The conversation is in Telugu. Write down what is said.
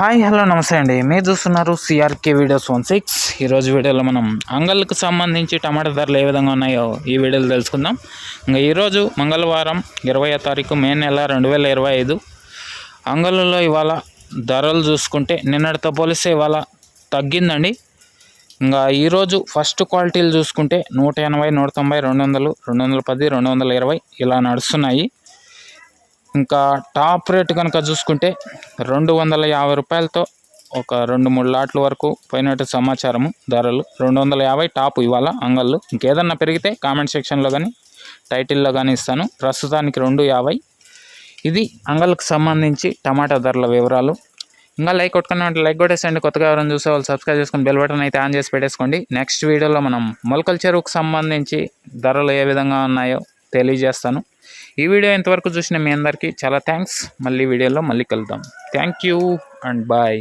హాయ్ హలో నమస్తే అండి. మీరు చూస్తున్నారు సిఆర్కే వీడియోస్ 16. ఈరోజు వీడియోలో మనం అంగళ్ళకు సంబంధించి టమాటా ధరలు ఏ విధంగా ఉన్నాయో ఈ వీడియోలో తెలుసుకుందాం. ఇంకా ఈరోజు మంగళవారం 20వ తారీఖు మే నెల 2025. అంగళ్ళలో ఇవాళ ధరలు చూసుకుంటే నిన్నటితో పోలిస్తే ఇవాళ తగ్గిందండి. ఇంకా ఈరోజు ఫస్ట్ క్వాలిటీలు చూసుకుంటే 180, 190, 200, 210, 220 ఇలా నడుస్తున్నాయి. ఇంకా టాప్ రేట్ కనుక చూసుకుంటే 250 రూపాయలతో ఒక 2-3 లాట్ల వరకు పోయినట్టు సమాచారము. ధరలు 250 టాప్ ఇవాళ అంగళ్ళు. ఇంకేదన్నా పెరిగితే కామెంట్ సెక్షన్లో కానీ టైటిల్లో కానీ ఇస్తాను. ప్రస్తుతానికి 250. ఇది అంగళ్ళకు సంబంధించి టమాటా ధరల వివరాలు. ఇంకా లైక్ కొట్టుకున్న లైక్ కొట్టేసండి. కొత్తగా ఎవరైనా చూసే వాళ్ళు సబ్స్క్రైబ్ చేసుకొని బెల్ బటన్ అయితే ఆన్ చేసి పెట్టేసుకోండి. నెక్స్ట్ వీడియోలో మనం మొలకల చెరువుకు సంబంధించి ధరలు ఏ విధంగా ఉన్నాయో తెలియజేస్తాను. ఈ వీడియో ఇంతవరకు చూసిన మీ అందరికీ చాలా థ్యాంక్స్. మళ్ళీ వీడియోలో మళ్ళీ కలుద్దాం. Thank you and bye.